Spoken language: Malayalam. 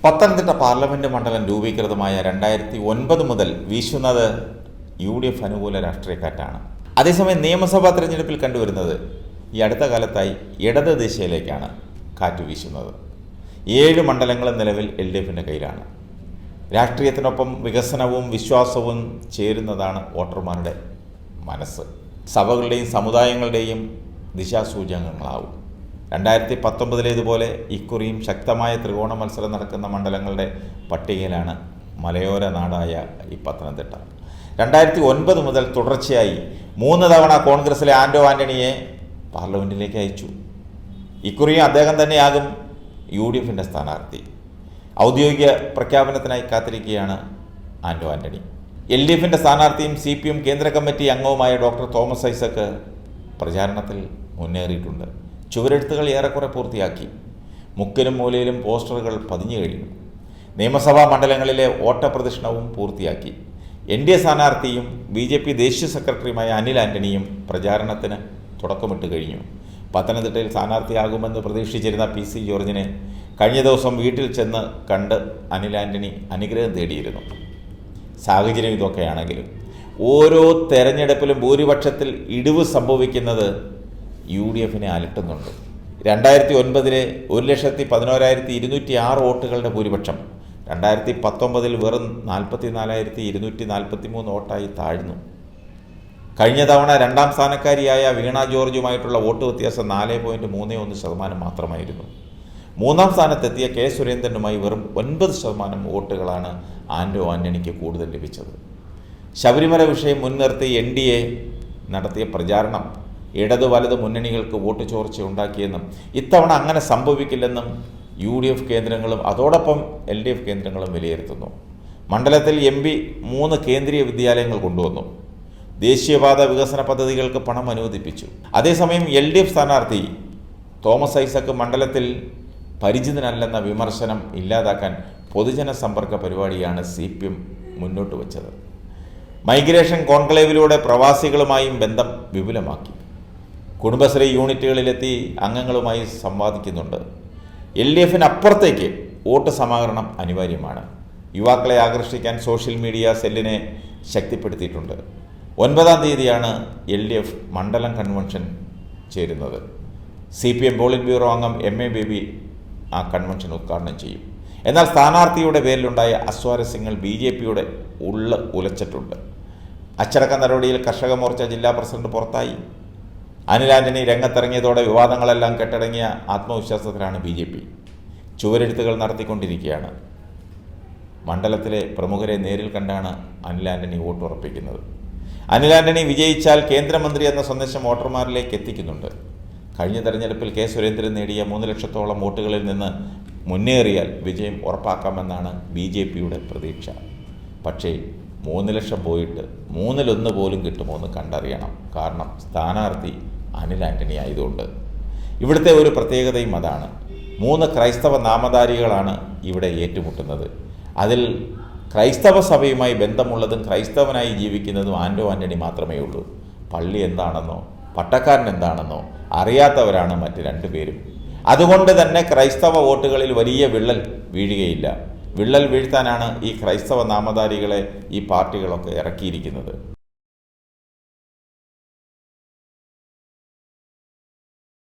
പത്തനംതിട്ട പാർലമെന്റ് മണ്ഡലം രൂപീകൃതമായ 2009 മുതൽ വീശുന്നത് UDF അനുകൂല രാഷ്ട്രീയക്കാറ്റാണ്. അതേസമയം നിയമസഭാ തെരഞ്ഞെടുപ്പിൽ കണ്ടുവരുന്നത് ഈ അടുത്ത കാലത്തായി ഇടത് ദിശയിലേക്കാണ് കാറ്റ് വീശുന്നത്. 7 മണ്ഡലങ്ങളും നിലവിൽ LDFിൻ്റെ കയ്യിലാണ്. രാഷ്ട്രീയത്തിനൊപ്പം വികസനവും വിശ്വാസവും ചേരുന്നതാണ് വോട്ടർമാരുടെ മനസ്സ്. സഭകളുടെയും സമുദായങ്ങളുടെയും ദിശാസൂചകങ്ങളാവും. 2019 ഇക്കുറിയും ശക്തമായ ത്രികോണ മത്സരം നടക്കുന്ന മണ്ഡലങ്ങളുടെ പട്ടികയിലാണ് മലയോര നാടായ ഈ പത്തനംതിട്ട. 2009 മുതൽ തുടർച്ചയായി 3 തവണ കോൺഗ്രസിലെ ആൻഡോ ആൻ്റണിയെ പാർലമെൻറ്റിലേക്ക് അയച്ചു. ഇക്കുറിയും അദ്ദേഹം തന്നെയാകും UDFിൻ്റെ സ്ഥാനാർത്ഥി. ഔദ്യോഗിക പ്രഖ്യാപനത്തിനായി കാത്തിരിക്കുകയാണ് ആൻഡോ ആൻ്റണി. LDFിൻ്റെ സ്ഥാനാർത്ഥിയും CPM കേന്ദ്ര കമ്മിറ്റി അംഗവുമായ ഡോക്ടർ തോമസ് ഐസക് പ്രചാരണത്തിൽ മുന്നേറിയിട്ടുണ്ട്. ചുവരെഴുത്തുകൾ ഏറെക്കുറെ പൂർത്തിയാക്കി. മുക്കിലും മൂലയിലും പോസ്റ്ററുകൾ പതിഞ്ഞു കഴിഞ്ഞു. നിയമസഭാ മണ്ഡലങ്ങളിലെ ഓട്ടപ്രദക്ഷിണവും പൂർത്തിയാക്കി. NDA സ്ഥാനാർത്ഥിയും BJP ദേശീയ സെക്രട്ടറിയുമായ അനിൽ ആൻ്റണിയും പ്രചാരണത്തിന് തുടക്കമിട്ട് കഴിഞ്ഞു. പത്തനംതിട്ടയിൽ സ്ഥാനാർത്ഥിയാകുമെന്ന് പ്രതീക്ഷിച്ചിരുന്ന PC ജോർജിനെ കഴിഞ്ഞ ദിവസം വീട്ടിൽ ചെന്ന് കണ്ട് അനിൽ ആൻ്റണി അനുഗ്രഹം തേടിയിരുന്നു. സാഹചര്യം ഇതൊക്കെയാണെങ്കിലും ഓരോ തെരഞ്ഞെടുപ്പിലും ഭൂരിപക്ഷത്തിൽ ഇടിവ് സംഭവിക്കുന്നത് UDFിനെ അലട്ടുന്നുണ്ട്. 2009 1,11,206 വോട്ടുകളുടെ ഭൂരിപക്ഷം 2019 വെറും 44,243 വോട്ടായി താഴ്ന്നു. കഴിഞ്ഞ തവണ 2ാം സ്ഥാനക്കാരിയായ വീണ ജോർജുമായിട്ടുള്ള വോട്ട് വ്യത്യാസം 4.31% മാത്രമായിരുന്നു. 3ാം സ്ഥാനത്തെത്തിയ K സുരേന്ദ്രനുമായി വെറും 9% വോട്ടുകളാണ് ആൻഡോ ആൻ്റണിക്ക് കൂടുതൽ ലഭിച്ചത്. ശബരിമല വിഷയം മുൻനിർത്തി NDA നടത്തിയ പ്രചാരണം ഇടതു വലത് മുന്നണികൾക്ക് വോട്ട് ചോർച്ച ഉണ്ടാക്കിയെന്നും ഇത്തവണ അങ്ങനെ സംഭവിക്കില്ലെന്നും UDF കേന്ദ്രങ്ങളും അതോടൊപ്പം LDF കേന്ദ്രങ്ങളും വിലയിരുത്തുന്നു. മണ്ഡലത്തിൽ MP 3 കേന്ദ്രീയ വിദ്യാലയങ്ങൾ കൊണ്ടുവന്നു. ദേശീയപാത വികസന പദ്ധതികൾക്ക് പണം അനുവദിപ്പിച്ചു. അതേസമയം LDF സ്ഥാനാർത്ഥി തോമസ് ഐസക് മണ്ഡലത്തിൽ പരിചിതനല്ലെന്ന വിമർശനം ഇല്ലാതാക്കാൻ പൊതുജന സമ്പർക്ക പരിപാടിയാണ് CPM മുന്നോട്ട് വച്ചത്. മൈഗ്രേഷൻ കോൺക്ലേവിലൂടെ പ്രവാസികളുമായും ബന്ധം വിപുലമാക്കി. കുടുംബശ്രീ യൂണിറ്റുകളിലെത്തി അംഗങ്ങളുമായി സംവാദിക്കുന്നുണ്ട്. LDFിനപ്പുറത്തേക്ക് വോട്ട് സമാഹരണം അനിവാര്യമാണ്. യുവാക്കളെ ആകർഷിക്കാൻ സോഷ്യൽ മീഡിയ സെല്ലിനെ ശക്തിപ്പെടുത്തിയിട്ടുണ്ട്. 9ാം തീയതിയാണ് LDF മണ്ഡലം കൺവെൻഷൻ ചേരുന്നത്. CPM പോളിറ്റ് ബ്യൂറോ അംഗം MA ബേബി ആ കൺവെൻഷൻ ഉദ്ഘാടനം ചെയ്യും. എന്നാൽ സ്ഥാനാർത്ഥിയുടെ പേരിലുണ്ടായ അസ്വാരസ്യങ്ങൾ BJPയുടെ ഉലച്ചിട്ടുണ്ട്. അച്ചടക്ക നടപടിയിൽ കർഷക മോർച്ച ജില്ലാ പ്രസിഡന്റ് പുറത്തായി. അനിൽ ആൻ്റണി രംഗത്തിറങ്ങിയതോടെ വിവാദങ്ങളെല്ലാം കെട്ടടങ്ങിയ ആത്മവിശ്വാസത്തിലാണ് BJP. ചുവരെഴുത്തുകൾ നടത്തിക്കൊണ്ടിരിക്കുകയാണ്. മണ്ഡലത്തിലെ പ്രമുഖരെ നേരിൽ കണ്ടാണ് അനിൽ ആൻ്റണി വോട്ട് ഉറപ്പിക്കുന്നത്. അനിൽ ആൻ്റണി വിജയിച്ചാൽ കേന്ദ്രമന്ത്രി എന്ന സന്ദേശം വോട്ടർമാരിലേക്ക് എത്തിക്കുന്നുണ്ട്. കഴിഞ്ഞ തെരഞ്ഞെടുപ്പിൽ K സുരേന്ദ്രൻ നേടിയ 3 ലക്ഷത്തോളം വോട്ടുകളിൽ നിന്ന് മുന്നേറിയാൽ വിജയം ഉറപ്പാക്കാമെന്നാണ് BJPയുടെ പ്രതീക്ഷ. പക്ഷേ 3 ലക്ഷം പോയിട്ട് 1/3 പോലും കിട്ടുമോ എന്ന് കണ്ടറിയണം. കാരണം സ്ഥാനാർത്ഥി അനിൽ ആൻ്റണി ആയതുകൊണ്ട്. ഇവിടുത്തെ ഒരു പ്രത്യേകതയും അതാണ്. 3 ക്രൈസ്തവ നാമധാരികളാണ് ഇവിടെ ഏറ്റുമുട്ടുന്നത്. അതിൽ ക്രൈസ്തവ സഭയുമായി ബന്ധമുള്ളതും ക്രൈസ്തവനായി ജീവിക്കുന്നതും ആൻഡോ ആൻ്റണി മാത്രമേ ഉള്ളൂ. പള്ളി എന്താണെന്നോ പട്ടക്കാരൻ എന്താണെന്നോ അറിയാത്തവരാണ് മറ്റ് 2 പേരും. അതുകൊണ്ട് തന്നെ ക്രൈസ്തവ വോട്ടുകളിൽ വലിയ വിള്ളൽ വീഴുകയില്ല. വിള്ളൽ വീഴ്ത്താനാണ് ഈ ക്രൈസ്തവ നാമധാരികളെ ഈ പാർട്ടികളൊക്കെ ഇറക്കിയിരിക്കുന്നത്.